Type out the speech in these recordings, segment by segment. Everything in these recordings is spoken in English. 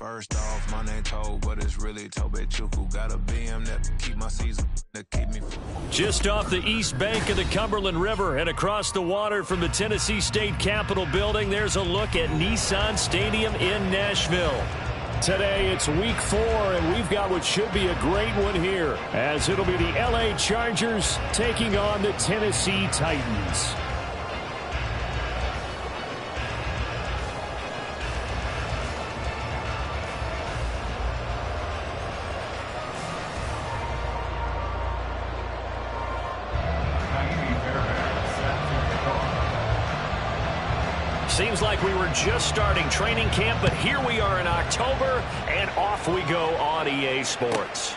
First off, my name Toad, but it's really Tobe Chuku. Got a BM that keep my season, that keep me. Just off the east bank of the Cumberland River and across the water from the Tennessee State Capitol building, there's a look at Nissan Stadium in Nashville. Today it's week 4, and we've got what should be a great one here, as it'll be the LA Chargers taking on the Tennessee Titans. Seems like we were just starting training camp, but here we are in October, and off we go on EA Sports.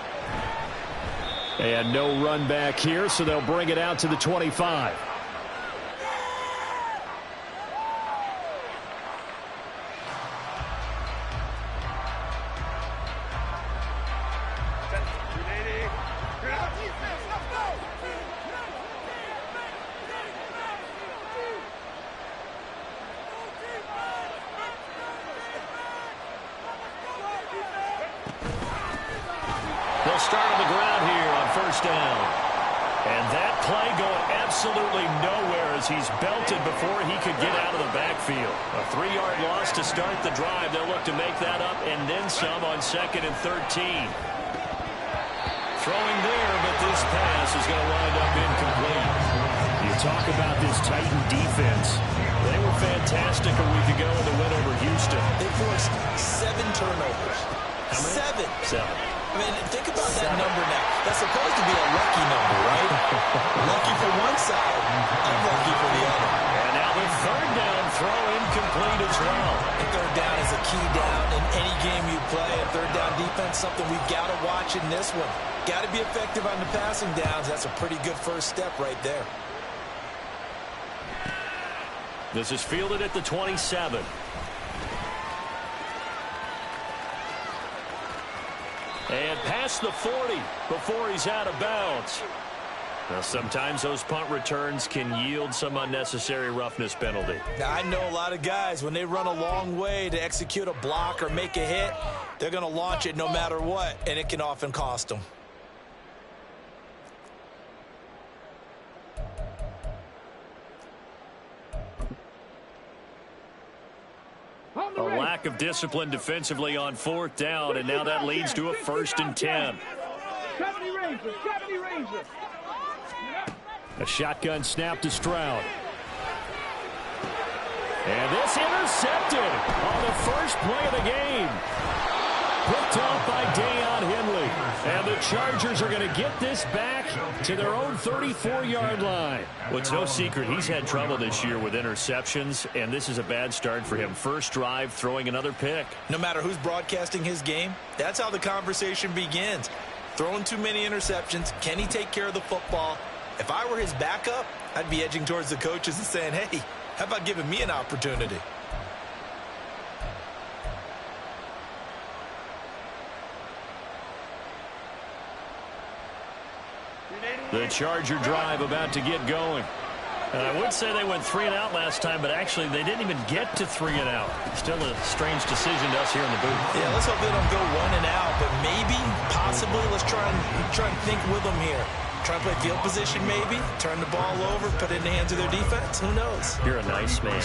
And no run back here, so they'll bring it out to the 25. They'll start on the ground here on first down. And that play going absolutely nowhere as he's belted before he could get out of the backfield. A 3-yard loss to start the drive. They'll look to make that up and then some on 2nd and 13. Throwing there, but this pass is going to wind up incomplete. You talk about this Titan defense. They were fantastic a week ago in the win over Houston. They forced 7 turnovers. How many? 7. I mean, think about that number now. That's supposed to be a lucky number, right? Lucky for one side, unlucky for the other. And now the 3rd down throw incomplete as well. And 3rd down is a key down in any game you play. And 3rd down defense, something we've got to watch in this one. Got to be effective on the passing downs. That's a pretty good first step right there. This is fielded at the 27. And past the 40 before he's out of bounds. Now, sometimes those punt returns can yield some unnecessary roughness penalty. Now, I know a lot of guys, when they run a long way to execute a block or make a hit, they're going to launch it no matter what, and it can often cost them. A lack of discipline defensively on 4th down, and now that leads to a 1st and 10. A shotgun snap to Stroud. And this intercepted on the first play of the game. Picked off by Deion Henley. And the Chargers are going to get this back to their own 34-yard line. Well, it's no secret he's had trouble this year with interceptions, and this is a bad start for him. First drive, throwing another pick. No matter who's broadcasting his game, that's how the conversation begins. Throwing too many interceptions, can he take care of the football? If I were his backup, I'd be edging towards the coaches and saying, hey, how about giving me an opportunity? The Charger drive about to get going. And I would say they went 3 and out last time, but actually they didn't even get to 3 and out. Still a strange decision to us here in the booth. Yeah, let's hope they don't go 1 and out, but maybe, possibly, let's try and think with them here. Try and play field position maybe, turn the ball over, put it in the hands of their defense. Who knows? You're a nice man.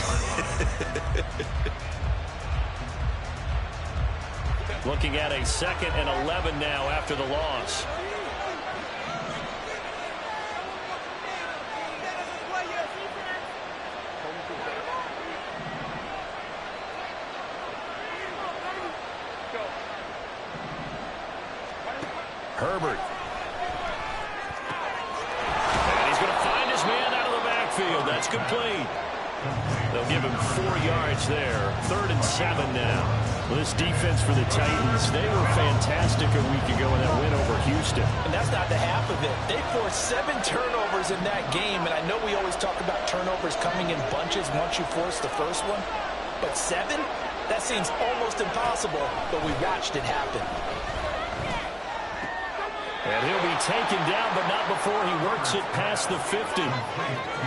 Looking at a 2nd and 11 now after the loss. Herbert. And he's going to find his man out of the backfield. That's complete. They'll give him 4 yards there. 3rd and 7 now. Well, this defense for the Titans, they were fantastic a week ago in that win over Houston. And that's not the half of it. They forced 7 turnovers in that game, and I know we always talk about turnovers coming in bunches once you force the first one. But 7? That seems almost impossible, but we watched it happen. And he'll be taken down, but not before he works it past the 50.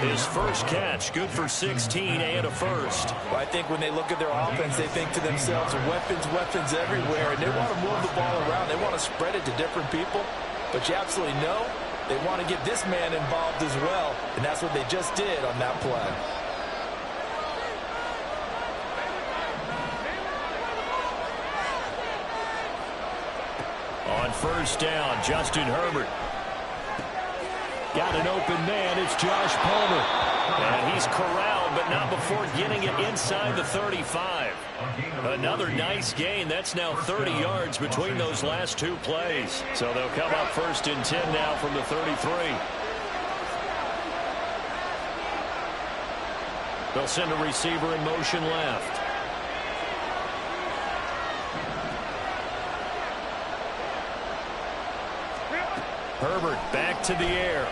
His first catch, good for 16 and a first. Well, I think when they look at their offense, they think to themselves, weapons, weapons everywhere, and they want to move the ball around. They want to spread it to different people, but you absolutely know they want to get this man involved as well, and that's what they just did on that play. On first down, Justin Herbert. Got an open man. It's Josh Palmer. And he's corralled, but not before getting it inside the 35. Another nice gain. That's now 30 yards between those last two plays. So they'll come up first and 10 now from the 33. They'll send a receiver in motion left. Herbert back to the air.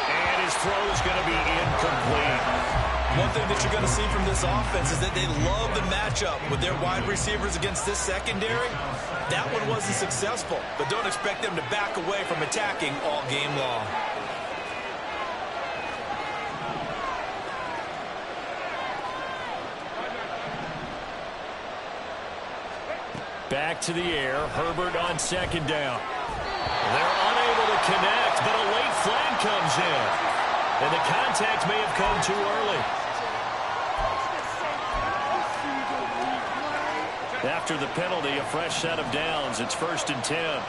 And his throw is going to be incomplete. One thing that you're going to see from this offense is that they love the matchup with their wide receivers against this secondary. That one wasn't successful, but don't expect them to back away from attacking all game long. Back to the air. Herbert on second down. They're unable to connect, but a late flag comes in. And the contact may have come too early. After the penalty, a fresh set of downs. It's first and 10.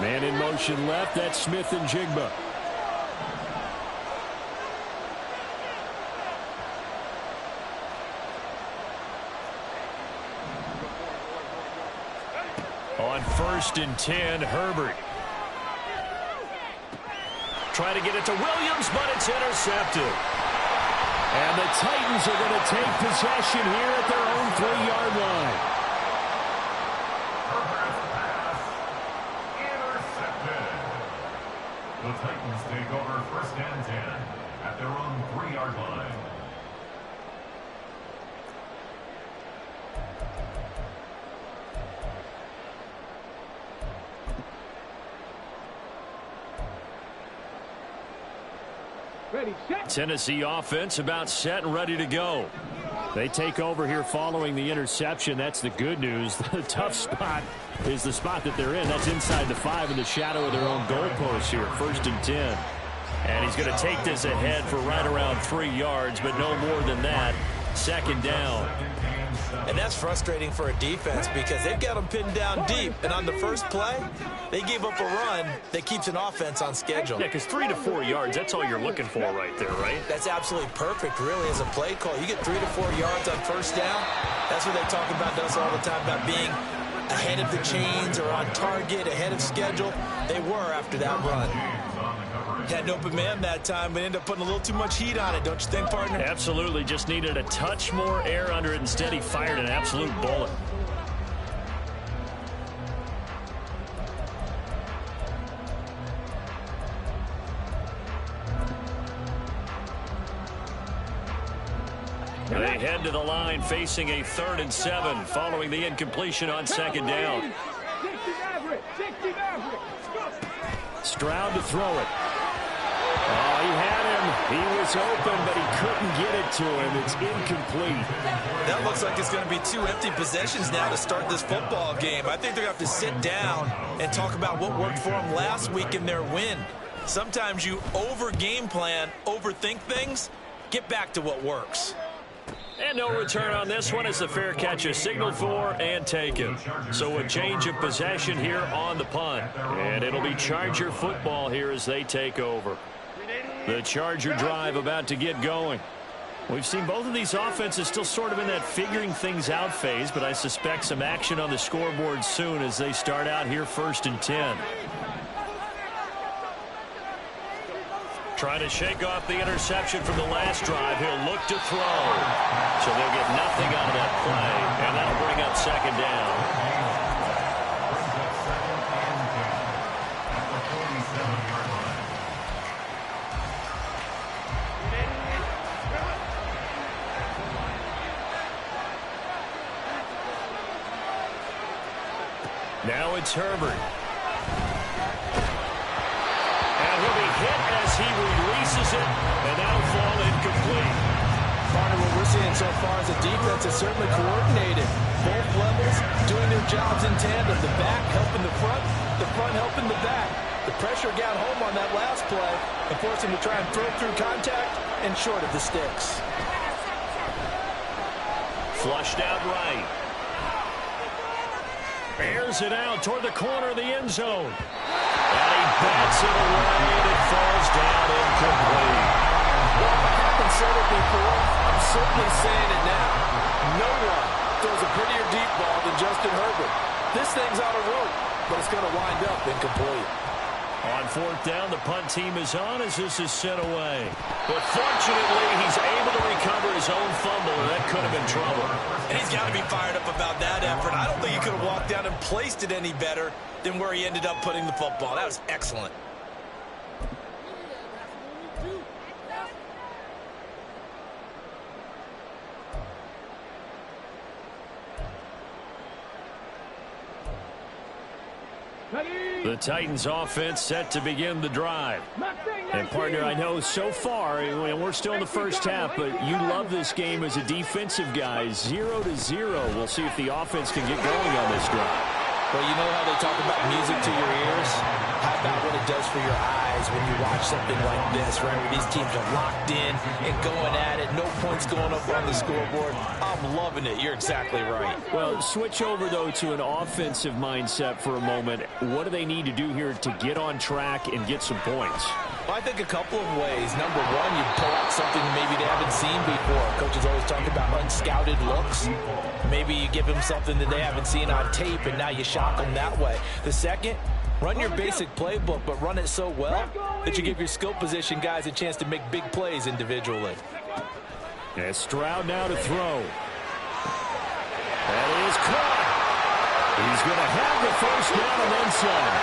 Man in motion left. That's Smith and Jigba. On first and 10, Herbert. Trying to get it to Williams, but it's intercepted. And the Titans are going to take possession here at their own 3-yard line. Intercepted. The Titans take over first and 10 at their own 3-yard line. Tennessee offense about set and ready to go. They take over here following the interception. That's the good news. The tough spot is the spot that they're in. That's inside the 5 in the shadow of their own goalpost here. First and 10. And he's going to take this ahead for right around 3 yards, but no more than that. Second down. And that's frustrating for a defense because they've got them pinned down deep. And on the first play, they gave up a run that keeps an offense on schedule. Yeah, because 3 to 4 yards, that's all you're looking for right there, right? That's absolutely perfect, really, as a play call. You get 3 to 4 yards on first down. That's what they talk about us all the time, about being ahead of the chains or on target, ahead of schedule. They were after that run. Had an open man that time, but ended up putting a little too much heat on it, don't you think, partner? Absolutely. Just needed a touch more air under it. Instead, he fired an absolute bullet. They head to the line facing a 3rd and 7 following the incompletion on second down. Stroud to throw it. Oh, he had him. He was open, but he couldn't get it to him. It's incomplete. That looks like it's going to be 2 empty possessions now to start this football game. I think they're going to have to sit down and talk about what worked for them last week in their win. Sometimes you over-game plan, overthink things. Get back to what works. And no return on this one as the fair catch is signaled for and taken. So a change of possession here on the punt. And it'll be Charger football here as they take over. The Charger drive about to get going. We've seen both of these offenses still sort of in that figuring things out phase, but I suspect some action on the scoreboard soon as they start out here 1st and 10. Trying to shake off the interception from the last drive. He'll look to throw. So they'll get nothing out of that play, and that'll bring up second down. Now it's Herbert. And he'll be hit as he releases it, and that'll fall incomplete. Part of what we're seeing so far as a defense is certainly coordinated. Both levels doing their jobs in tandem. The back helping the front helping the back. The pressure got home on that last play and forced him to try and throw through contact and short of the sticks. Flushed out right. Airs it out toward the corner of the end zone. And he bats it away, and it falls down incomplete. Well, if I haven't said it before, I'm certainly saying it now. No one throws a prettier deep ball than Justin Herbert. This thing's on a rope, but it's going to wind up incomplete. On fourth down, the punt team is on as this is sent away. But fortunately, he's able to recover his own fumble, and that could have been trouble. And he's got to be fired up about that effort. I don't think he could have walked down and placed it any better than where he ended up putting the football. That was excellent. The Titans offense set to begin the drive. And partner, I know so far, we're still in the first half, but you love this game as a defensive guy. 0-0. We'll see if the offense can get going on this drive. Well, you know how they talk about music to your ears? How about what it does for your eyes when you watch something like this, right, where these teams are locked in and going at it, no points going up on the scoreboard? I'm loving it. You're exactly right. Well, switch over, though, to an offensive mindset for a moment. What do they need to do here to get on track and get some points? Well, I think a couple of ways. Number one, you pull out something maybe they haven't seen before. Coaches always talk about unscouted looks. Maybe you give them something that they haven't seen on tape, and now you shock them that way. The second, run your basic playbook, but run it so well that you give your skill position guys a chance to make big plays individually. And Stroud now to throw. That is caught. He's going to have the first down and then some.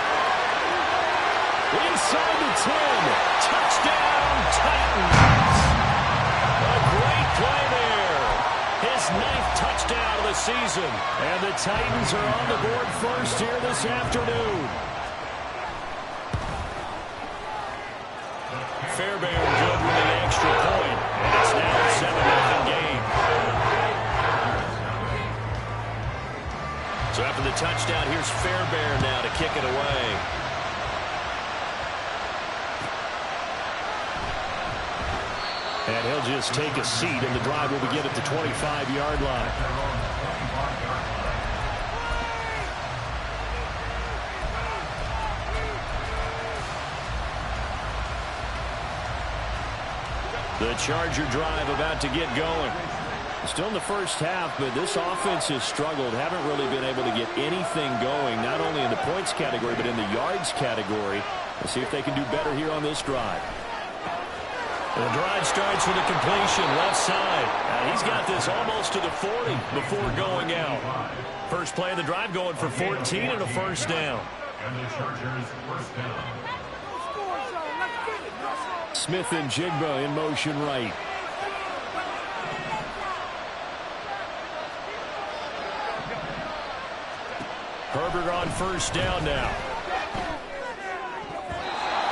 Inside the 10. Touchdown, Titans. A great play there. His 9th touchdown of the season. And the Titans are on the board first here this afternoon. Fairbairn good with an extra point. And it's now a 7-0 game. So after the touchdown, here's Fairbairn now to kick it away. And he'll just take a seat, and the drive will begin at the 25-yard line. The Charger drive about to get going. Still in the first half, but this offense has struggled. Haven't really been able to get anything going, not only in the points category, but in the yards category. We'll see if they can do better here on this drive. The drive starts with a completion, left side. And he's got this almost to the 40 before going out. First play of the drive going for 14 and a first down. And the Chargers first down. Smith and Jigba in motion right. Herbert on first down now.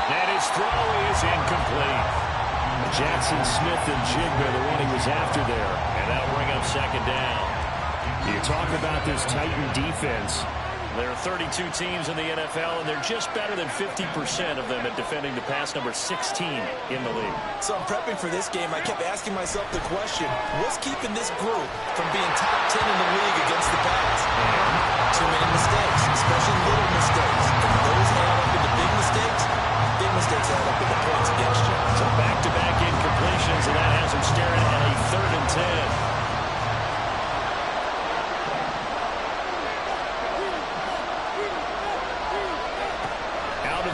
And his throw is incomplete. Jackson Smith and Jigba, the one he was after there. And that'll bring up second down. You talk about this Titan defense. There are 32 teams in the NFL, and they're just better than 50% of them at defending the pass, number 16 in the league. So I'm prepping for this game. I kept asking myself the question, what's keeping this group from being top 10 in the league against the pass? Too many mistakes, especially little mistakes. And those add up into big mistakes add up into points against you. So back-to-back incompletions, and that has them staring at a 3rd and 10.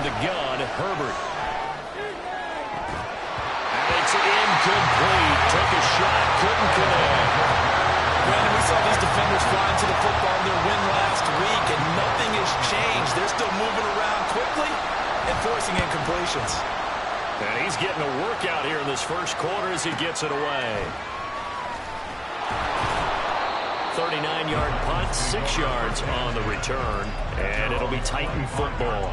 The gun, Herbert. And it's incomplete. Took a shot, couldn't connect. Brandon, we saw these defenders flying to the football in their win last week, and nothing has changed. They're still moving around quickly and forcing incompletions. And he's getting a workout here in this first quarter as he gets it away. 39-yard punt, 6 yards on the return, and it'll be Titan football.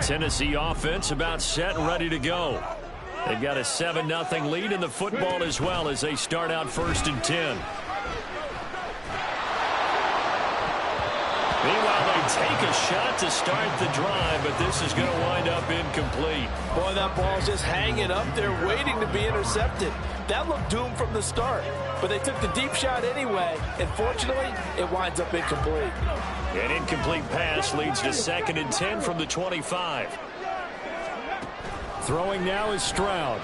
Tennessee offense about set and ready to go. They've got a 7-0 lead in the football as well as they start out 1st and 10. Meanwhile, they take a shot to start the drive, but this is going to wind up incomplete. Boy, that ball's just hanging up there waiting to be intercepted. That looked doomed from the start, but they took the deep shot anyway, and fortunately, it winds up incomplete. An incomplete pass leads to 2nd and 10 from the 25. Throwing now is Stroud.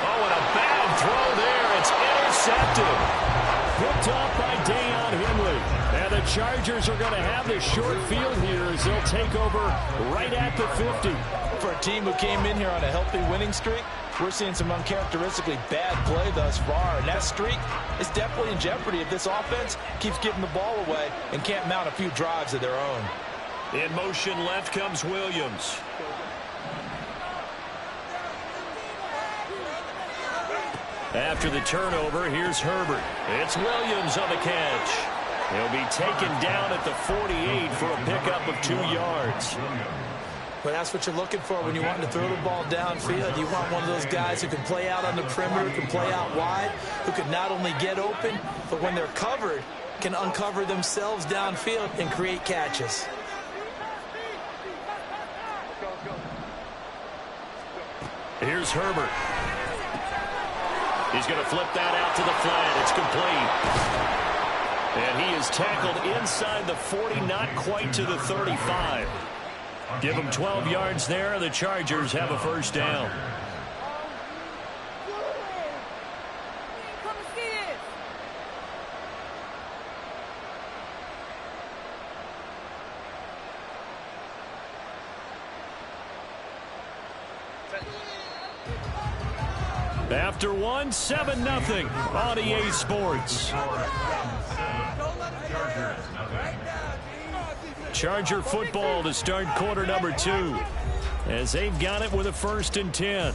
Oh, and a bad throw there. It's intercepted. Picked off by Deion Henley. And the Chargers are going to have this short field here as they'll take over right at the 50. For a team who came in here on a healthy winning streak, we're seeing some uncharacteristically bad play thus far. And that streak is definitely in jeopardy if this offense keeps giving the ball away and can't mount a few drives of their own. In motion left comes Williams. After the turnover, here's Herbert. It's Williams on the catch. He'll be taken down at the 48 for a pickup of 2 yards. But that's what you're looking for when you want to throw the ball downfield. You want one of those guys who can play out on the perimeter, can play out wide, who can not only get open, but when they're covered, can uncover themselves downfield and create catches. Here's Herbert. He's going to flip that out to the flat. It's complete. And he is tackled inside the 40, not quite to the 35. Give him 12 yards there. The Chargers have a 1st down. After 7-0 on EA Sports. Charger football to start quarter number 2 as they've got it with a 1st and 10.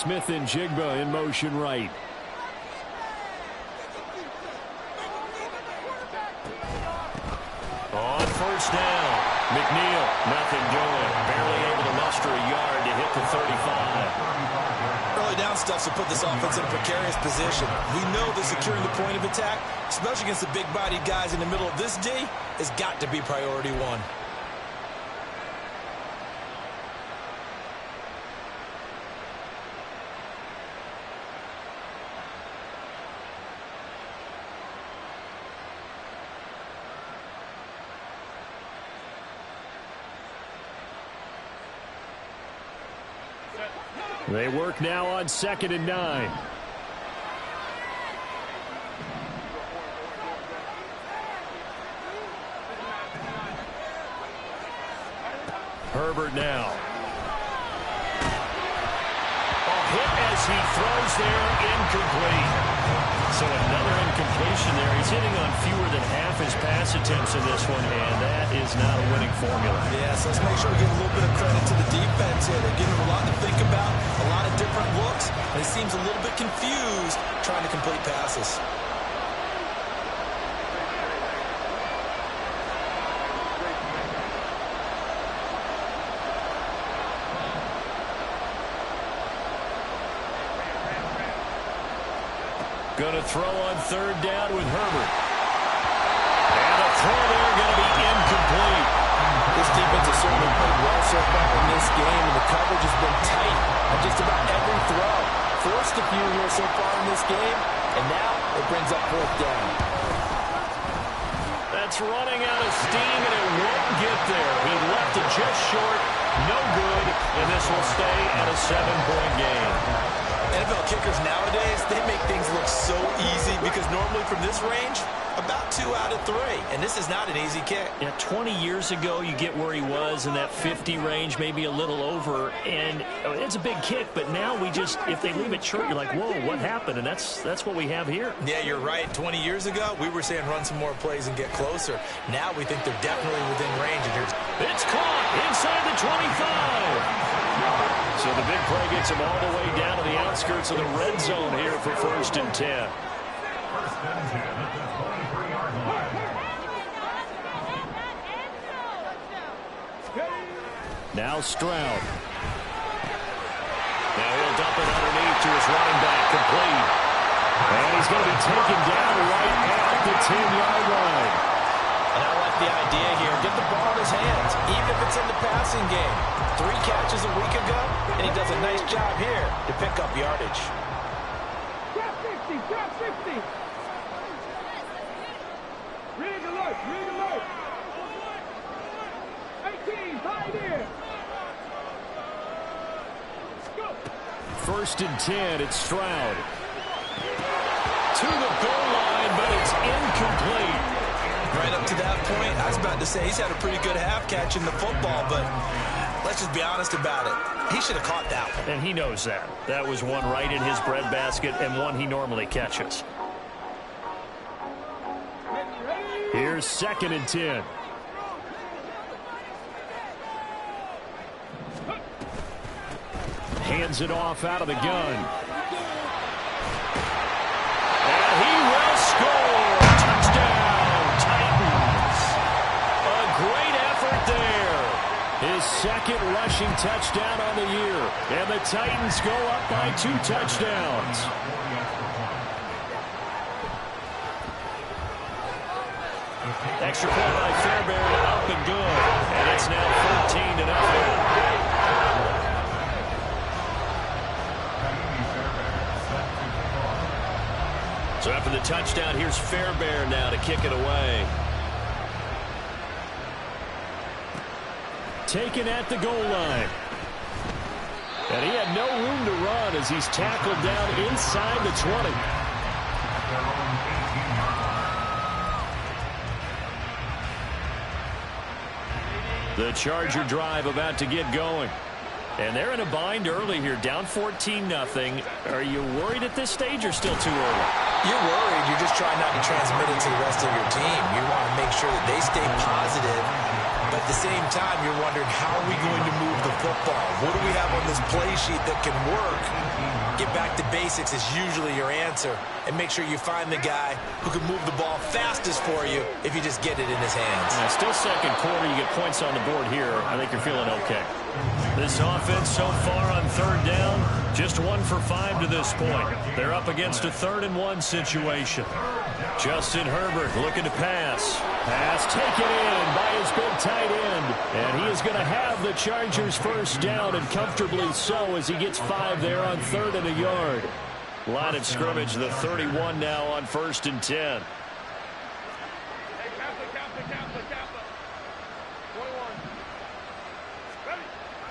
Smith and Jigba in motion right. On 1st down, McNeil, nothing doing. Barely able to muster a yard to hit the 35. Early down stuff to put this offense in a precarious position. We know that securing the point of attack, especially against the big-bodied guys in the middle of this D, has got to be priority 1. They work now on 2nd and 9. Herbert now. A hit as he throws there, incomplete. So another incompletion there. He's hitting on fewer than half his pass attempts in this one, and that is not a winning formula. Yeah, so let's make sure we give a little bit of credit to the defense here. They're giving him a lot to think about, a lot of different looks, and he seems a little bit confused trying to complete passes. Going to throw on 3rd down with Herbert. And a throw there going to be incomplete. This defense has certainly played well so far in this game, and the coverage has been tight on just about every throw. this game, and now it brings up 4th down. That's running out of steam, and it won't get there. He left it just short, no good, and this will stay at a 7-point game. NFL kickers nowadays, they make things look so easy because normally from this range, about 2 out of 3, and this is not an easy kick. Yeah, 20 years ago, you get where he was in that 50 range, maybe a little over, and it's a big kick, but now we just, if they leave it short, you're like, whoa, what happened? And that's what we have here. Yeah, you're right. 20 years ago, we were saying run some more plays and get closer. Now we think they're definitely within range. And it's caught inside the 25. So the big play gets him all the way down to the outskirts of the red zone here for 1st and 10. 1st and 10 at the 23-yard line. Now Stroud. Now he'll dump it underneath to his running back, complete. And he's going to be taken down right at the 10-yard line. And I like the idea here. Get the ball in his hands, even if it's in the passing game. 3 catches a week ago, and he does a nice job here to pick up yardage. Drop 50, drop 50. Rig alert, rig alert. 18, tight end. Go. 1st and 10, it's Stroud. To the goal line, but it's incomplete. Right up to that point, I was about to say he's had a pretty good half catching the football, but let's just be honest about it. He should have caught that one. And he knows that. That was one right in his breadbasket and one he normally catches. Here's 2nd and 10. Hands it off out of the gun. And he will score. Touchdown, Titans. A great effort there. His 2nd rushing touchdown on the year. And the Titans go up by 2 touchdowns. Extra point by Fairbairn, up and good. And it's now 14-0. So after the touchdown, here's Fairbairn now to kick it away. Taken at the goal line. And he had no room to run as he's tackled down inside the 20. The Charger drive about to get going. And they're in a bind early here, down 14-0. Are you worried at this stage or still too early? You're worried. You're just trying not to transmit it to the rest of your team. You want to make sure that they stay positive. But at the same time, you're wondering, how are we going to move the football? What do we have on this play sheet that can work? Get back to basics is usually your answer. And make sure you find the guy who can move the ball fastest for you if you just get it in his hands. Yeah, still 2nd quarter. You get points on the board here. I think you're feeling okay. This offense so far on 3rd down, just 1 for 5 to this point. They're up against a 3rd and 1 situation. Justin Herbert looking to pass. Pass taken in by his big tight end. And he is going to have the Chargers 1st down, and comfortably so, as he gets 5 there on 3rd and a yard. Line of scrimmage, the 31 now on 1st and 10.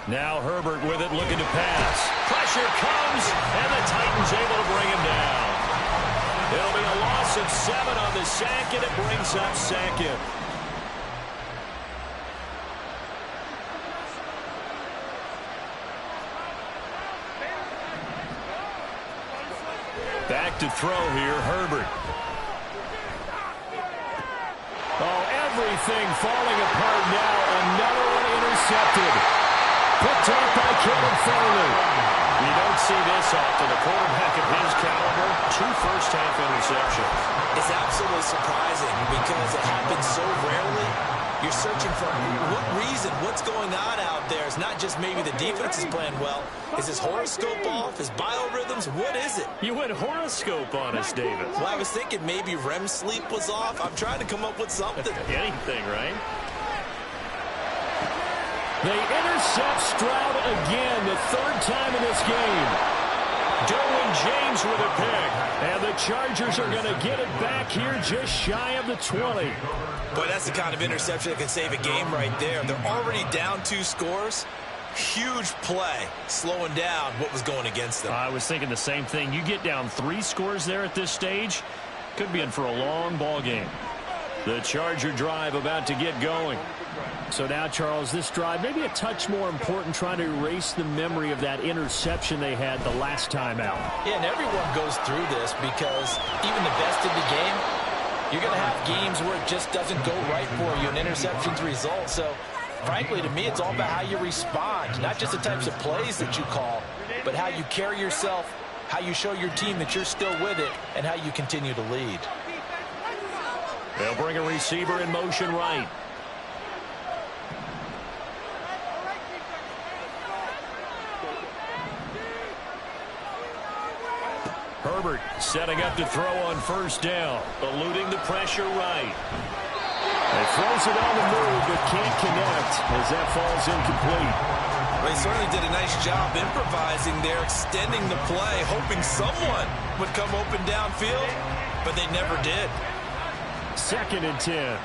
Now Herbert with it, looking to pass. Pressure comes, and the Titans able to bring him down. It'll be a loss of 7 on the sack, and it brings up 2nd. Back to throw here, Herbert. Oh, everything falling apart now. Another one intercepted. Picked up by Kevin Farley. You don't see this often. A quarterback of his caliber, 2 first-half interceptions. It's absolutely surprising because it happens so rarely. You're searching for what reason, what's going on out there. It's not just maybe the defense is playing well. Is his horoscope off? His biorhythms? What is it? You went horoscope on us, David. Well, I was thinking maybe REM sleep was off. I'm trying to come up with something. Anything, right? They intercept Stroud again, the 3rd time in this game. Derwin James with a pick. And the Chargers are going to get it back here just shy of the 20. Boy, that's the kind of interception that can save a game right there. They're already down 2 scores. Huge play, slowing down what was going against them. I was thinking the same thing. You get down 3 scores there at this stage, could be in for a long ball game. The Charger drive about to get going. So now, Charles, this drive maybe a touch more important, trying to erase the memory of that interception they had the last time out. Yeah, and everyone goes through this because even the best of the game, you're going to have games where it just doesn't go right for you, and interceptions result. So, frankly, to me, it's all about how you respond, not just the types of plays that you call, but how you carry yourself, how you show your team that you're still with it, and how you continue to lead. They'll bring a receiver in motion right. Herbert setting up to throw on first down, eluding the pressure right. He throws it on the move, but can't connect as that falls incomplete. Well, he certainly did a nice job improvising there, extending the play, hoping someone would come open downfield, but they never did. 2nd and 10.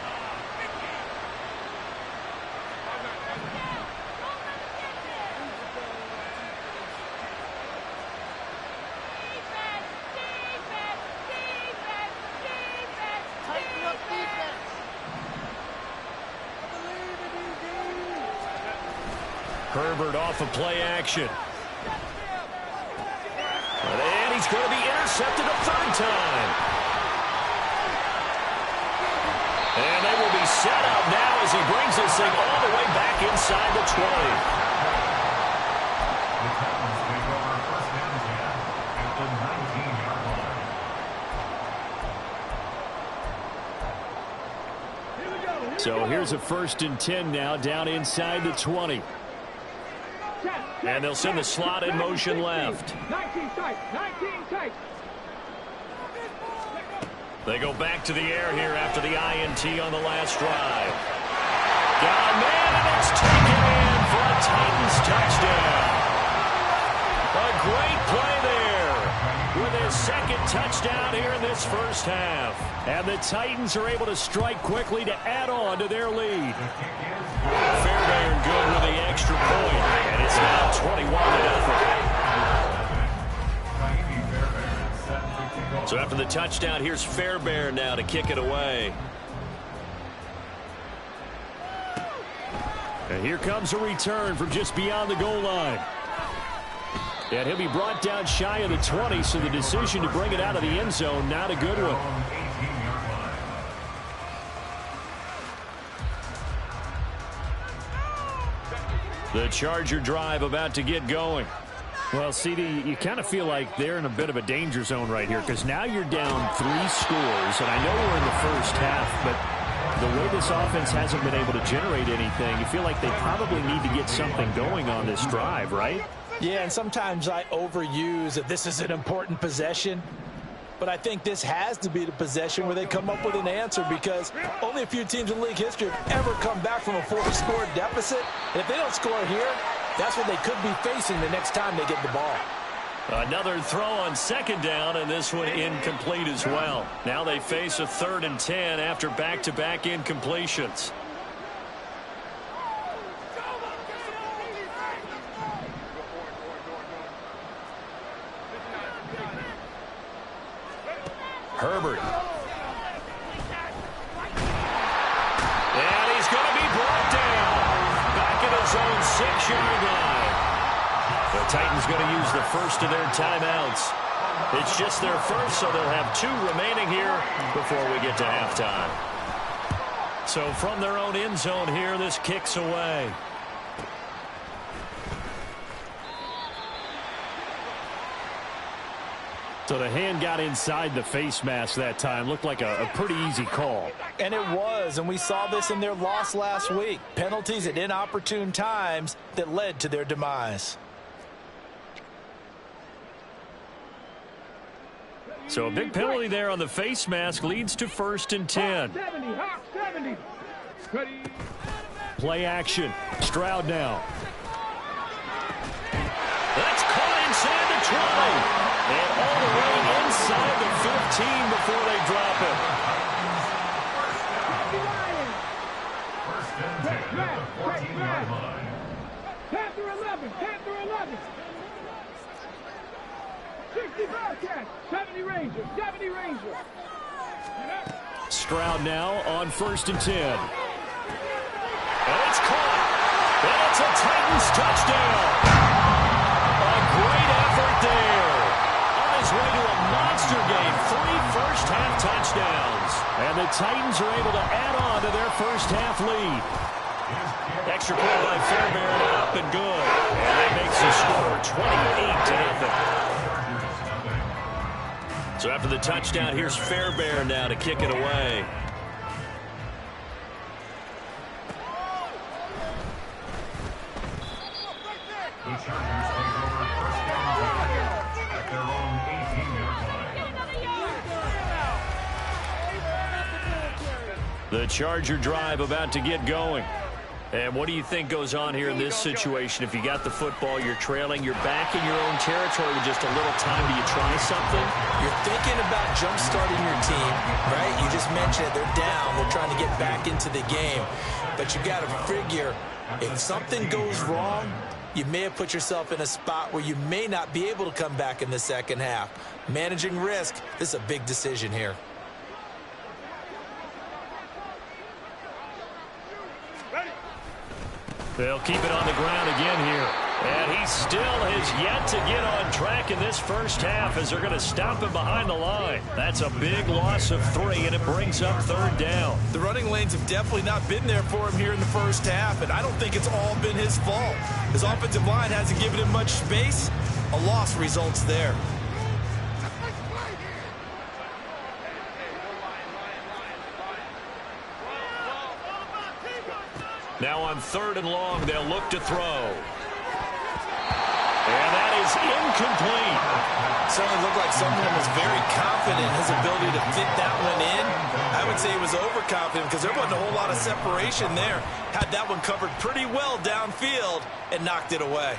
Herbert off of play action. And he's going to be intercepted a 3rd time. And they will be set up now as he brings this thing all the way back inside the 20. The Titans take over 1st and 10 at the 19-yard line. So here's a 1st and 10 now, down inside the 20. And they'll send the slot in motion left. 19 tight, 19 tight. They go back to the air here after the INT on the last drive. Got a man, and it's taken in for a Titans touchdown. A great play there with his 2nd touchdown here in this first half. And the Titans are able to strike quickly to add on to their lead. Fairbairn good with the extra point, and it's now 21-0. So after the touchdown, here's Fairbairn now to kick it away. And here comes a return from just beyond the goal line. And he'll be brought down shy of the 20, so the decision to bring it out of the end zone, not a good one. The Charger drive about to get going. Well, CD, you kind of feel like they're in a bit of a danger zone right here because now you're down 3 scores, and I know we're in the first half, but the way this offense hasn't been able to generate anything, you feel like they probably need to get something going on this drive, right? Yeah, and sometimes I overuse that this is an important possession. But I think this has to be the possession where they come up with an answer because only a few teams in league history have ever come back from a 4-score deficit. And if they don't score here, that's what they could be facing the next time they get the ball. Another throw on 2nd down, and this one incomplete as well. Now they face a 3rd and 10 after back-to-back incompletions. Herbert. And he's going to be brought down. Back at his own 6-yard line. The Titans going to use the first of their timeouts. It's just their first, so they'll have 2 remaining here before we get to halftime. So from their own end zone here, this kicks away. So the hand got inside the face mask that time. Looked like a pretty easy call. And it was, and we saw this in their loss last week. Penalties at inopportune times that led to their demise. So a big penalty there on the face mask leads to 1st and 10. 70, hop 70. Ready. Play action. Stroud now. That's caught inside the And all the way inside the 15 before they drop it. First and 10 at the 14-yard line. Panther 11, Panther 11. 60 Bearcats, 70 Rangers, 70 Rangers. Stroud now on 1st and 10. And it's caught. And it's a Titans touchdown. A great effort there. On his way to a monster game. 3 first-half touchdowns. And the Titans are able to add on to their first-half lead. Extra point by Fairbairn, up and good. And that makes the score 28-0. So after the touchdown, here's Fairbairn now to kick it away. The Chargers take over first and 10 at their own 18-yard line. The Charger drive about to get going. And what do you think goes on here in this situation? If you got the football, you're trailing, you're back in your own territory with just a little time. Do you try something? You're thinking about jump-starting your team, right? You just mentioned it. They're down. They're trying to get back into the game. But you got to figure, if something goes wrong, you may have put yourself in a spot where you may not be able to come back in the second half. Managing risk, this is a big decision here. They'll keep it on the ground again here. And he still has yet to get on track in this first half as they're going to stop him behind the line. That's a big loss of 3, and it brings up 3rd down. The running lanes have definitely not been there for him here in the first half, and I don't think it's all been his fault. His offensive line hasn't given him much space. A loss results there. Now on 3rd and long, they'll look to throw. And that is incomplete. Certainly looked like someone was very confident in his ability to fit that one in. I would say he was overconfident because there wasn't a whole lot of separation there. Had that one covered pretty well downfield and knocked it away.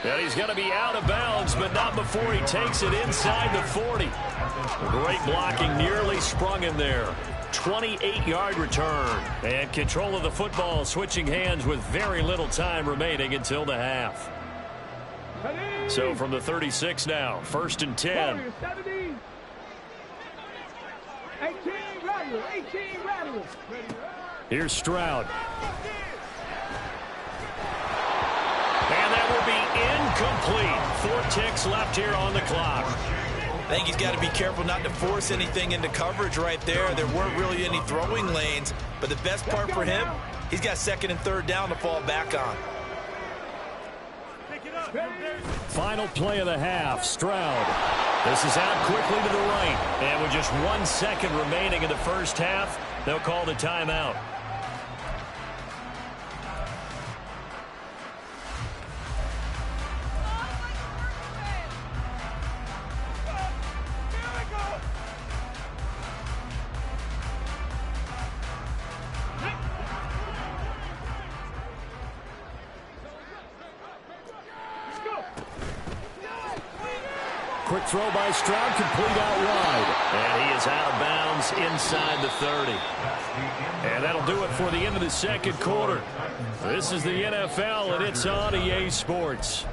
And he's going to be out of bounds, but not before he takes it inside the 40. Great blocking, nearly sprung him there. 28-yard return. And control of the football switching hands with very little time remaining until the half. So from the 36 now, 1st and 10. 70. 18 Rattlers, 18 Rattlers. Here's Stroud. And that will be incomplete. 4 ticks left here on the clock. I think he's got to be careful not to force anything into coverage right there. There weren't really any throwing lanes, but the best part for him, he's got 2nd and 3rd down to fall back on. Final play of the half, Stroud. This is out quickly to the right. And with just 1 second remaining in the first half, they'll call the timeout. Quick throw by Stroud, complete out wide. And he is out of bounds inside the 30. And that'll do it for the end of the second quarter. This is the NFL, and it's on EA Sports.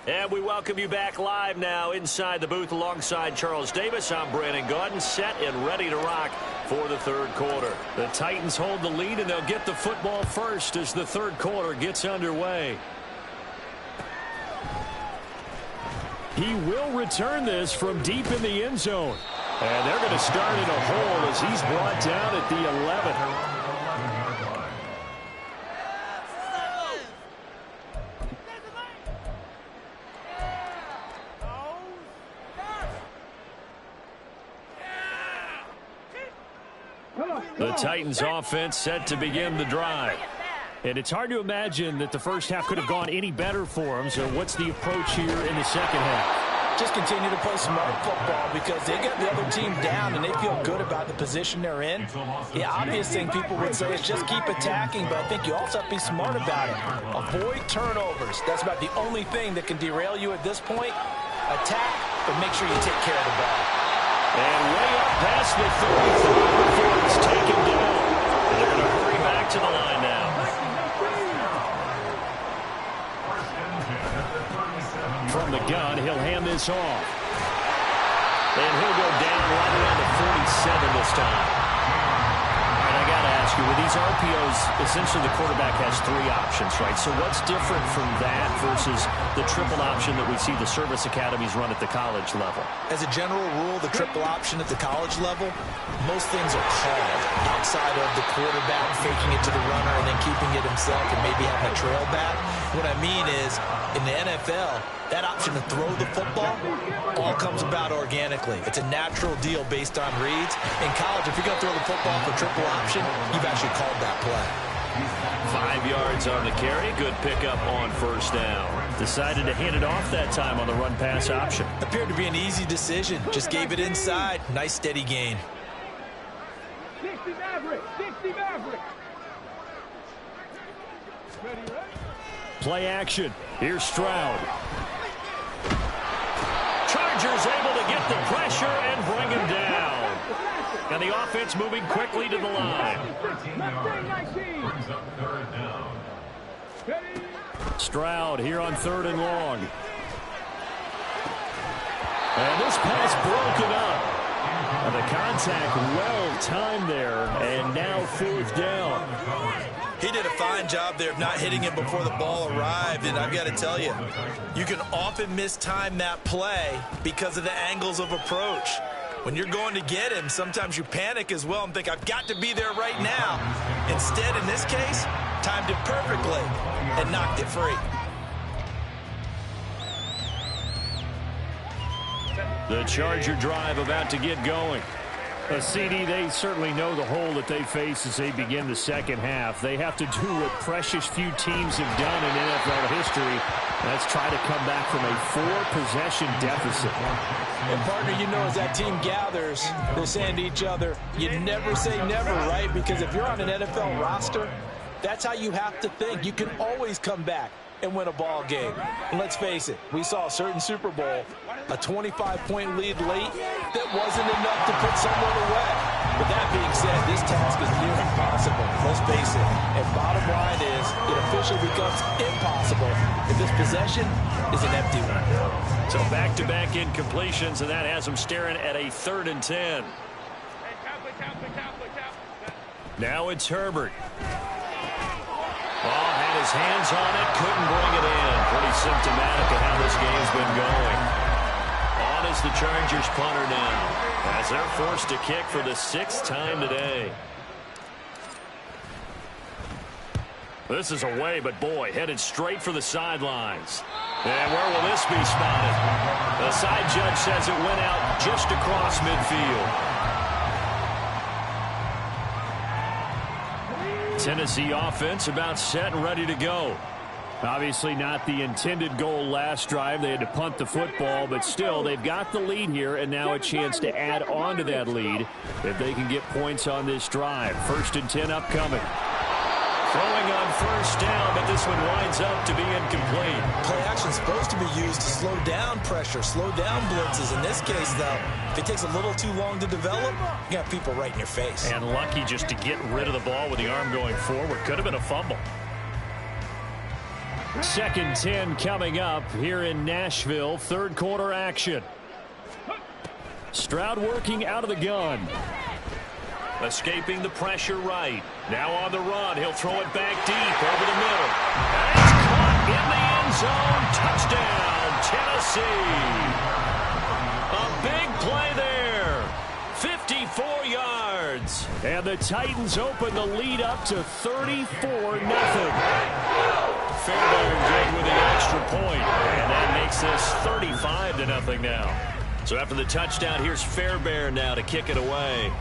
And we welcome you back live now inside the booth alongside Charles Davis. I'm Brandon Gaudin, set and ready to rock for the third quarter. The Titans hold the lead, and they'll get the football first as the third quarter gets underway. He will return this from deep in the end zone. And they're going to start in a hole as he's brought down at the 11. The Titans offense set to begin the drive. And it's hard to imagine that the first half could have gone any better for them. So what's the approach here in the second half? Just continue to play smart football because they got the other team down and they feel good about the position they're in. The obvious thing people would say is just keep attacking, but I think you also have to be smart about it. Avoid turnovers. That's about the only thing that can derail you at this point. Attack, but make sure you take care of the ball. And way up past the 35 before it's taken down. And they're going to hurry back to the line now. From the gun, he'll hand this off. And he'll go down right around the 47 this time. And I got to ask you, with these RPOs, essentially the quarterback has three options, right? So what's different from that versus the triple option that we see the service academies run at the college level? As a general rule, the triple option at the college level, most things are called outside of the quarterback faking it to the runner and then keeping it himself and maybe having a trail back. What I mean is, in the NFL, that option to throw the football all comes about organically. It's a natural deal based on reads. In college, if you're going to throw the football for triple option, you've actually called that play. 5 yards on the carry. Good pickup on first down. Decided to hand it off that time on the run-pass option. Appeared to be an easy decision. Just gave it inside. Nice steady gain. 60 Maverick. 60 Maverick. Ready, right? Play action. Here's Stroud. Chargers able to get the pressure and bring him down. And the offense moving quickly to the line. Stroud here on 3rd and long. And this pass broken up. And the contact well timed there. And now 4th down. He did a fine job there of not hitting him before the ball arrived, and I've got to tell you, you can often mistime that play because of the angles of approach. When you're going to get him, sometimes you panic as well and think, I've got to be there right now. Instead, in this case, timed it perfectly and knocked it free. The Charger drive about to get going. A CD, they certainly know the hole that they face as they begin the second half. They have to do what precious few teams have done in NFL history. That's try to come back from a 4-possession deficit. And, partner, you know, as that team gathers, they're saying to each other, you never say never, right? Because if you're on an NFL roster, that's how you have to think. You can always come back and win a ball game. And let's face it, we saw a certain Super Bowl, a 25-point lead late that wasn't enough to put someone away. But that being said, this task is near impossible. Let's face it. And bottom line is, it officially becomes impossible if this possession is an empty one. So back-to-back incompletions, and that has them staring at a 3rd and 10. Now it's Herbert. Ball had his hands on it, couldn't bring it in. Pretty symptomatic of how this game's been going. On is the Chargers punter now, as they're forced to kick for the 6th time today. This is away, but boy, headed straight for the sidelines. And where will this be spotted? The side judge says it went out just across midfield. Tennessee offense about set and ready to go. Obviously not the intended goal last drive. They had to punt the football, but still they've got the lead here, and now a chance to add on to that lead if they can get points on this drive. 1st and 10 upcoming. Throwing on first down, but this one winds up to be incomplete. Play action is supposed to be used to slow down pressure, slow down blitzes. In this case, though, if it takes a little too long to develop, you got people right in your face. And lucky just to get rid of the ball with the arm going forward. Could have been a fumble. 2nd 10 coming up here in Nashville. 3rd quarter action. Stroud working out of the gun. Escaping the pressure right. Now on the run. He'll throw it back deep over the middle. And it's caught in the end zone. Touchdown, Tennessee. A big play there. 54 yards. And the Titans open the lead up to 34-0. Fairbairn good with the extra point. And that makes this 35-0 now. So after the touchdown, here's Fairbairn now to kick it away.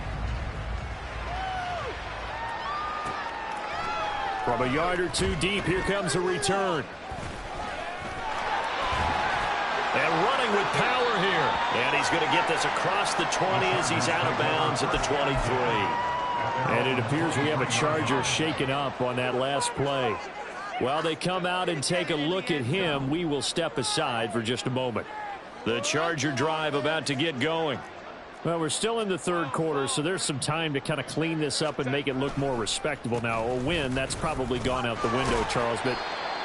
From a yard or two deep, here comes a return. And running with power here. And he's going to get this across the 20 as he's out of bounds at the 23. And it appears we have a Charger shaken up on that last play. While they come out and take a look at him, we will step aside for just a moment. The Charger drive about to get going. Well, we're still in the third quarter, so there's some time to kind of clean this up and make it look more respectable. Now, a win, that's probably gone out the window, Charles, but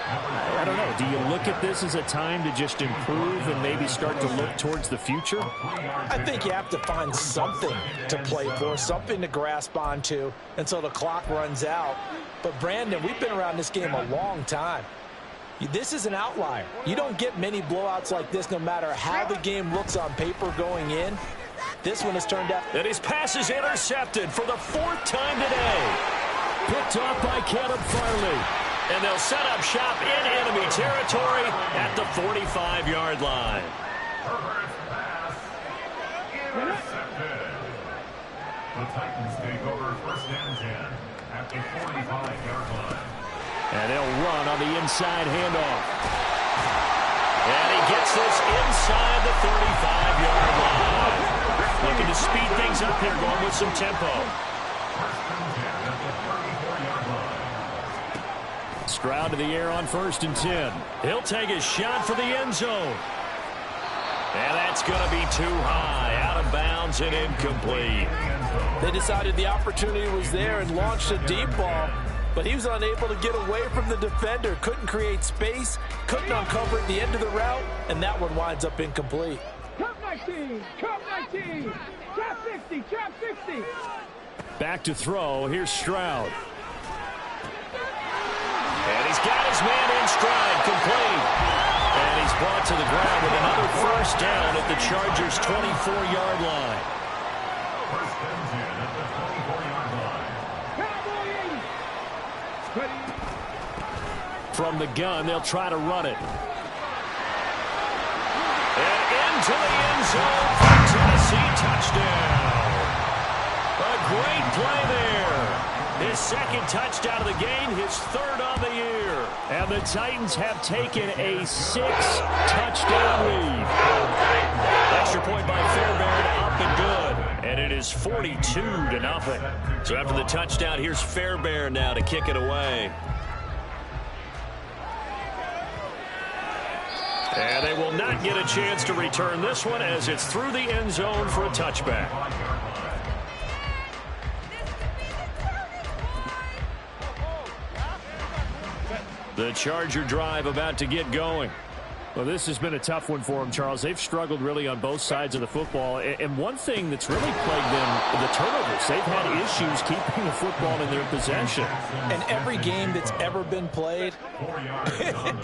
I don't know. Do you look at this as a time to just improve and maybe start to look towards the future? I think you have to find something to play for, something to grasp onto until the clock runs out. But, Brandon, we've been around this game a long time. This is an outlier. You don't get many blowouts like this no matter how the game looks on paper going in. This one has turned out. And his pass is intercepted for the fourth time today. Picked off by Caleb Farley. And they'll set up shop in enemy territory at the 45-yard line. Herbert's pass intercepted. The Titans take over first and 10 at the 45-yard line. And they'll run on the inside handoff. And he gets this inside the 35-yard line. Looking to speed things up here, going with some tempo. First and 10 at the 34-yard line. Stroud to the air on first and 10. He'll take a shot for the end zone. And that's going to be too high, out of bounds and incomplete. They decided the opportunity was there and launched a deep ball, but he was unable to get away from the defender, couldn't create space, couldn't uncover at the end of the route, and that one winds up incomplete. Cup 19, Cup 19, Cap 60, Cap 60. Back to throw, here's Stroud. And he's got his man in stride, complete. And he's brought to the ground with another first down at the Chargers' 24-yard line. First and 10 at the 24-yard line. Cowboy 80. Ready. From the gun, they'll try to run it. And into the end zone for Tennessee, touchdown. A great play there. His second touchdown of the game, his third on the year. And the Titans have taken a 6-touchdown lead. Extra point by Fairbairn, up and good. And it is 42-0. So after the touchdown, here's Fairbairn now to kick it away. And they will not get a chance to return this one as it's through the end zone for a touchback. The Charger drive about to get going. Well, this has been a tough one for them, Charles. They've struggled really on both sides of the football. And one thing that's really plagued them, the turnovers. They've had issues keeping the football in their possession. And every game that's ever been played,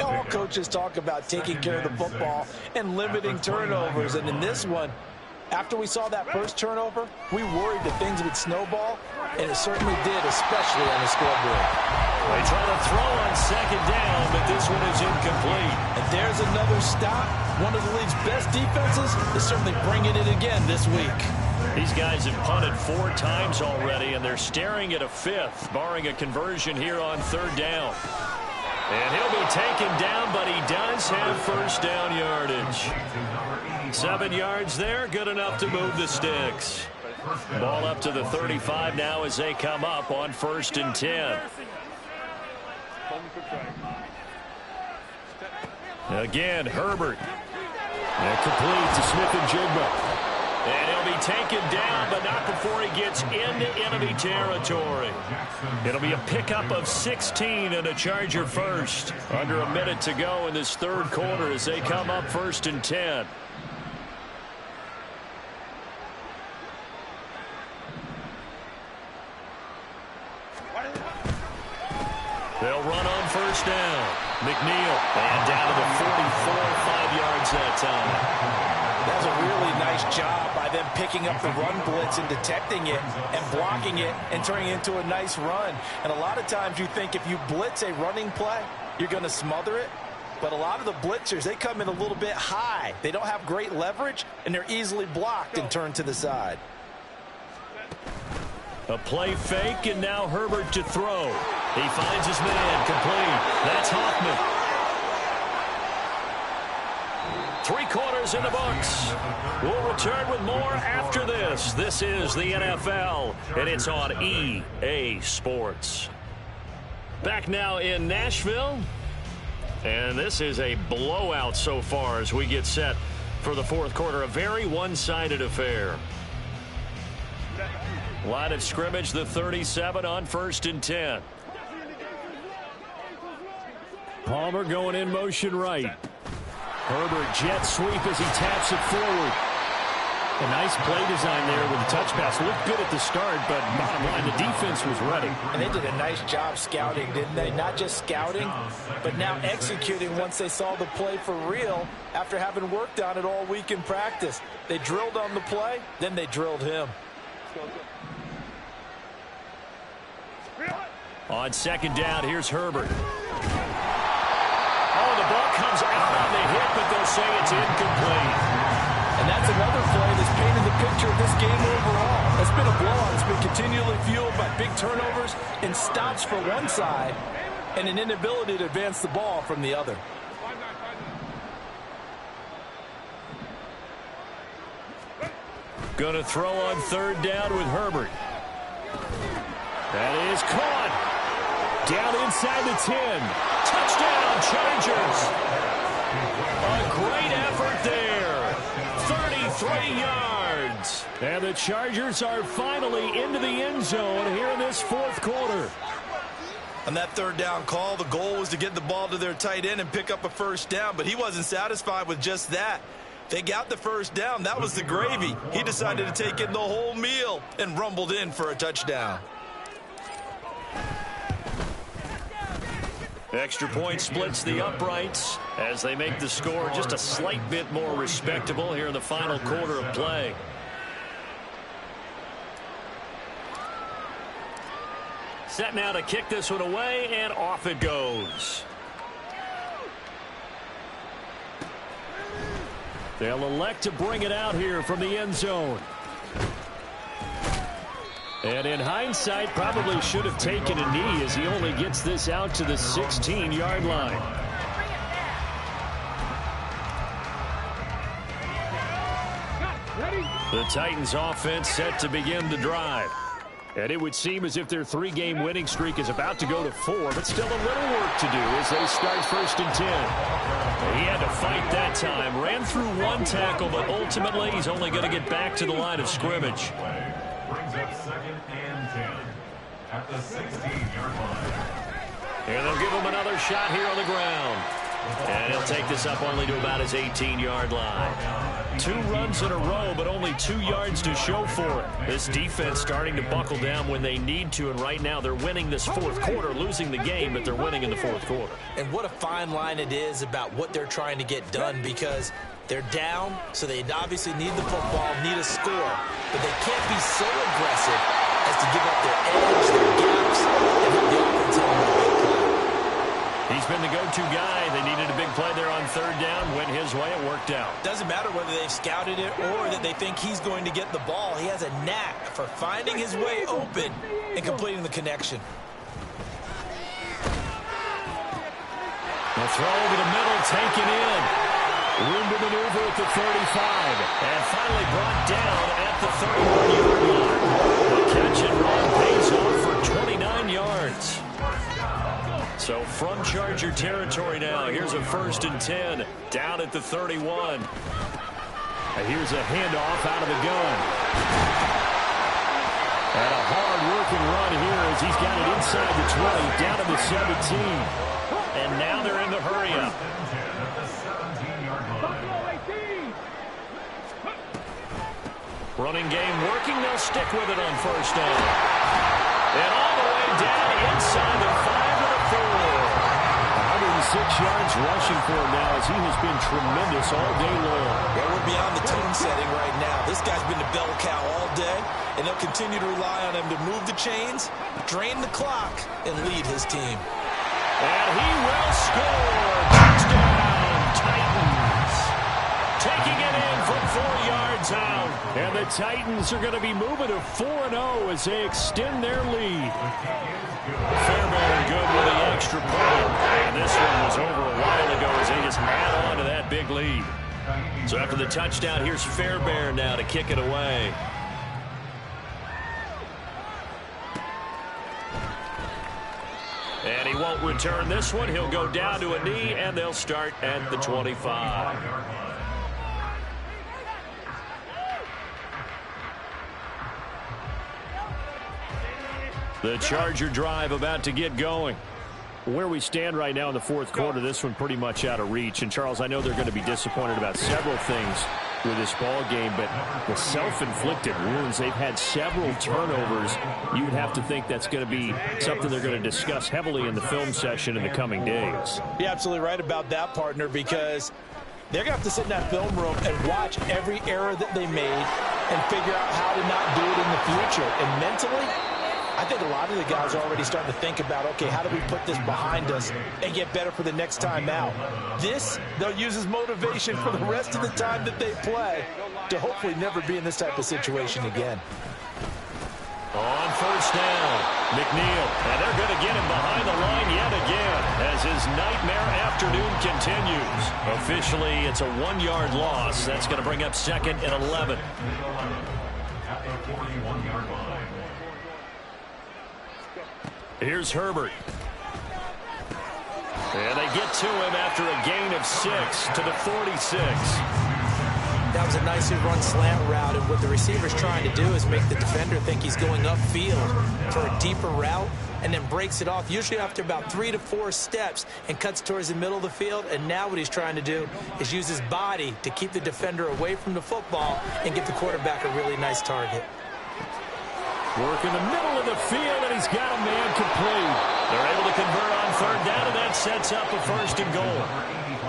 all coaches talk about taking care of the football and limiting turnovers. And in this one, after we saw that first turnover, we worried that things would snowball, and it certainly did, especially on the scoreboard. They try to throw on second down, but this one is incomplete. And there's another stop. One of the league's best defenses is certainly bringing it again this week. These guys have punted 4 times already, and they're staring at a 5th, barring a conversion here on third down. And he'll be taken down, but he does have first down yardage. 7 yards there, good enough to move the sticks. Ball up to the 35 now as they come up on first and 10. Again, Herbert. And complete to Smith-Njigba. And he'll be taken down, but not before he gets into enemy territory. It'll be a pickup of 16 and a Charger first. Under a minute to go in this third quarter as they come up first and 10. They'll run on first down. McNeil. And down to the 44, 5 yards that time. That's a really nice job by them picking up the run blitz and detecting it and blocking it and turning it into a nice run. And a lot of times you think if you blitz a running play, you're going to smother it. But a lot of the blitzers, they come in a little bit high. They don't have great leverage, and they're easily blocked and turned to the side. A play fake, and now Herbert to throw. He finds his man, complete. That's Hoffman. 3 quarters in the books. We'll return with more after this. This is the NFL, and it's on EA Sports. Back now in Nashville, and this is a blowout so far as we get set for the fourth quarter. A very one-sided affair. Line of scrimmage, the 37 on 1st and 10. Palmer going in motion right. Herbert jet sweep as he taps it forward. A nice play design there with the touch pass. Looked good at the start, but bottom line, the defense was ready. And they did a nice job scouting, didn't they? Not just scouting, but now executing once they saw the play for real after having worked on it all week in practice. They drilled on the play, then they drilled him. On 2nd down, here's Herbert. Oh, the ball comes out on the hit, but they'll say it's incomplete. And that's another play that's painted the picture of this game overall. It's been a blowout. It's been continually fueled by big turnovers and stops for one side and an inability to advance the ball from the other. Going to throw on 3rd down with Herbert. That is caught. Down inside the 10. Touchdown, Chargers. A great effort there. 33 yards. And the Chargers are finally into the end zone here in this fourth quarter. On that 3rd down call, the goal was to get the ball to their tight end and pick up a 1st down, but he wasn't satisfied with just that. They got the 1st down. That was the gravy. He decided to take in the whole meal and rumbled in for a touchdown. Extra point splits the uprights as they make the score just a slight bit more respectable here in the final quarter of play. Set now to kick this one away, and off it goes. They'll elect to bring it out here from the end zone. And in hindsight, probably should have taken a knee as he only gets this out to the 16-yard line. The Titans offense set to begin the drive. And it would seem as if their 3-game winning streak is about to go to 4, but still a little work to do as they start 1st and 10. He had to fight that time. Ran through 1 tackle, but ultimately he's only going to get back to the line of scrimmage. Brings up 2nd and 10 at the 16-yard line. And they'll give him another shot here on the ground. And he'll take this up only to about his 18-yard line. 2 runs in a row, but only 2 yards to show for it. This defense starting to buckle down when they need to, and right now they're winning this fourth quarter, losing the game, but they're winning in the fourth quarter. And what a fine line it is about what they're trying to get done, because they're down, so they obviously need the football, need a score, but they can't be so aggressive as to give up their edge, their gaps, and have the offense have a big play. He's been the go-to guy. They needed a big play there on 3rd down. Went his way. It worked out. Doesn't matter whether they've scouted it or that they think he's going to get the ball. He has a knack for finding his way open and completing the connection. The throw over the middle, taken in. Room to maneuver at the 35. And finally brought down at the 31-yard line. The catch and run pays off for 29 yards. So from Charger territory now, here's a 1st and 10 down at the 31. And here's a handoff out of the gun. And a hard-working run here as he's got it inside the 20, down to the 17. And now they're in the hurry-up. Running game working. They'll stick with it on 1st down. And all the way down inside the 5 to the 4. 106 yards rushing for him now as he has been tremendous all day long. Well, we're beyond the tone setting right now. This guy's been the bell cow all day, and they'll continue to rely on him to move the chains, drain the clock, and lead his team. And he will score. Touchdown, Titans. taking it in from 4 yards out. And the Titans are going to be moving to 4-0 as they extend their lead. Fairbairn good with the extra point. And this one was over a while ago as they just add on to that big lead. So after the touchdown, here's Fairbairn now to kick it away. And he won't return this one. He'll go down to a knee, and they'll start at the 25. The Charger drive about to get going. Where we stand right now in the fourth quarter, this one pretty much out of reach. And, Charles, I know they're going to be disappointed about several things with this ball game, but the self-inflicted wounds, they've had several turnovers. You would have to think that's going to be something they're going to discuss heavily in the film session in the coming days. You're absolutely right about that, partner, because they're going to have to sit in that film room and watch every error that they made and figure out how to not do it in the future. And mentally, I think a lot of the guys are already starting to think about, okay, how do we put this behind us and get better for the next time out? This, they'll use as motivation for the rest of the time that they play to hopefully never be in this type of situation again. On first down, McNeil, and they're going to get him behind the line yet again as his nightmare afternoon continues. Officially, it's a 1-yard loss. That's going to bring up second and 11. At the 41-yard line. Here's Herbert. And they get to him after a gain of 6 to the 46. That was a nicely run slant route, and what the receiver's trying to do is make the defender think he's going upfield for a deeper route and then breaks it off, usually after about 3 to 4 steps, and cuts towards the middle of the field. And now what he's trying to do is use his body to keep the defender away from the football and get the quarterback a really nice target. Work in the middle of the field, and he's got a man complete. They're able to convert on third down, and that sets up a first and goal.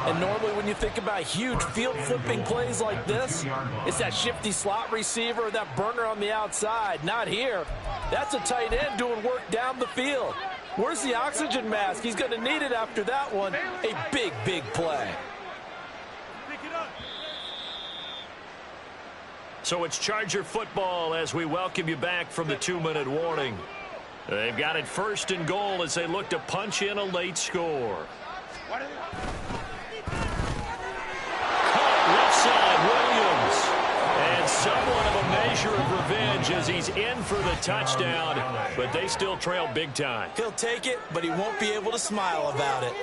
And normally when you think about huge field-flipping plays like this, it's that shifty slot receiver or that burner on the outside. Not here. That's a tight end doing work down the field. Where's the oxygen mask? He's going to need it after that one. A big, big play. So it's Charger football as we welcome you back from the 2-minute warning. They've got it first and goal as they look to punch in a late score. Caught left side, Williams. And somewhat of a measure of revenge as he's in for the touchdown, but they still trail big time. He'll take it, but he won't be able to smile about it.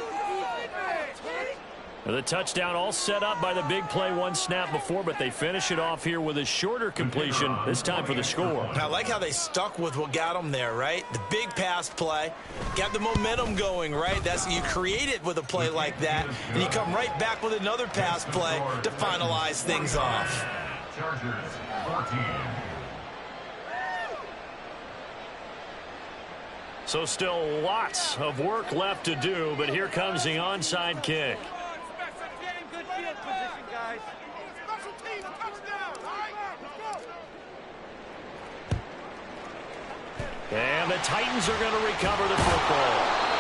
The touchdown all set up by the big play one snap before, but they finish it off here with a shorter completion, this time for the score. I like how they stuck with what got them there, right? The big pass play, got the momentum going, right? That's you create it with a play like that, and you come right back with another pass play to finalize things off. Chargers 14. So still lots of work left to do, but here comes the onside kick. And the Titans are going to recover the football.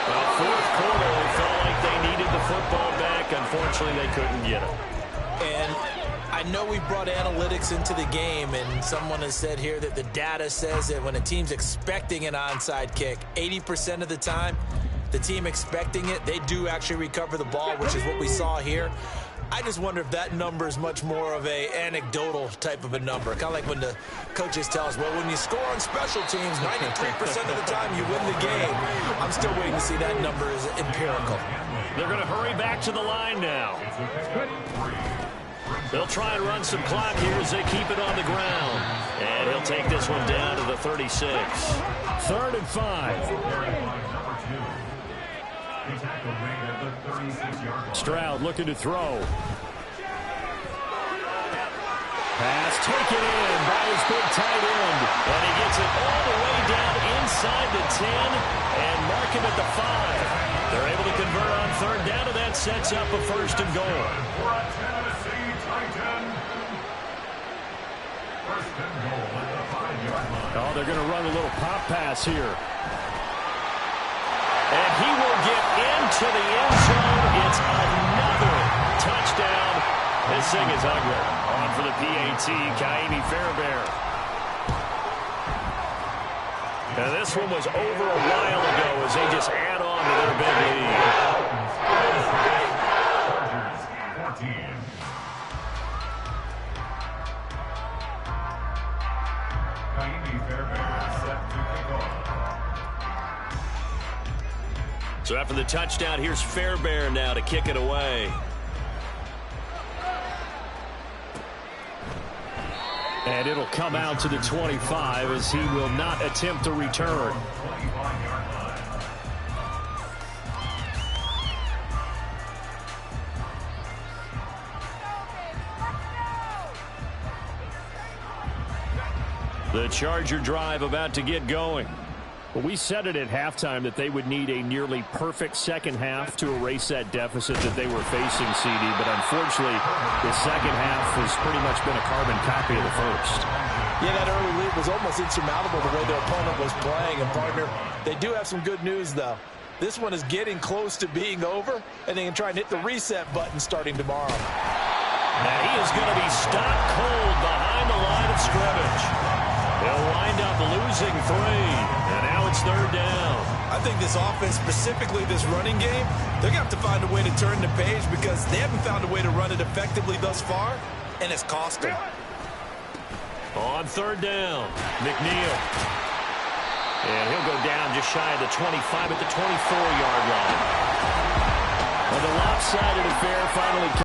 Well, fourth quarter, they felt like they needed the football back. Unfortunately, they couldn't get it. And I know we brought analytics into the game, and someone has said here that the data says that when a team's expecting an onside kick, 80% of the time, the team expecting it, they do actually recover the ball, which is what we saw here. I just wonder if that number is much more of a anecdotal type of a number. Kind of like when the coaches tell us, well, when you score on special teams, 93% of the time you win the game. I'm still waiting to see that number is empirical. They're going to hurry back to the line now. They'll try and run some clock here as they keep it on the ground. And he'll take this one down to the 36. 3rd and 5. Stroud looking to throw. Pass taken in by his big tight end. And he gets it all the way down inside the 10 and mark him at the 5. They're able to convert on third down, and that sets up a first and goal. Oh, they're going to run a little pop pass here. And he will get into the end zone. It's another touchdown as Racing is ugly. On for the PAT, Kaimi Fairbairn. And this one was over a while ago as they just add on to their big lead. Chargers 14. Kaimi Fairbairn set to kick off. So after the touchdown, here's Fairbairn now to kick it away. And it'll come out to the 25 as he will not attempt to return. 25-yard line. The Charger drive about to get going. Well, we said it at halftime that they would need a nearly perfect second half to erase that deficit that they were facing, CD. But unfortunately, the second half has pretty much been a carbon copy of the first. Yeah, that early lead was almost insurmountable the way their opponent was playing. And, partner, they do have some good news, though. This one is getting close to being over, and they can try and hit the reset button starting tomorrow. And he is going to be stopped cold behind the line of scrimmage. They'll wind up losing 3, and now it's third down. I think this offense, specifically this running game, they're going to have to find a way to turn the page because they haven't found a way to run it effectively thus far, and it's cost them. On third down, McNeil. And he'll go down just shy of the 25 at the 24-yard line. Well, the lopsided affair finally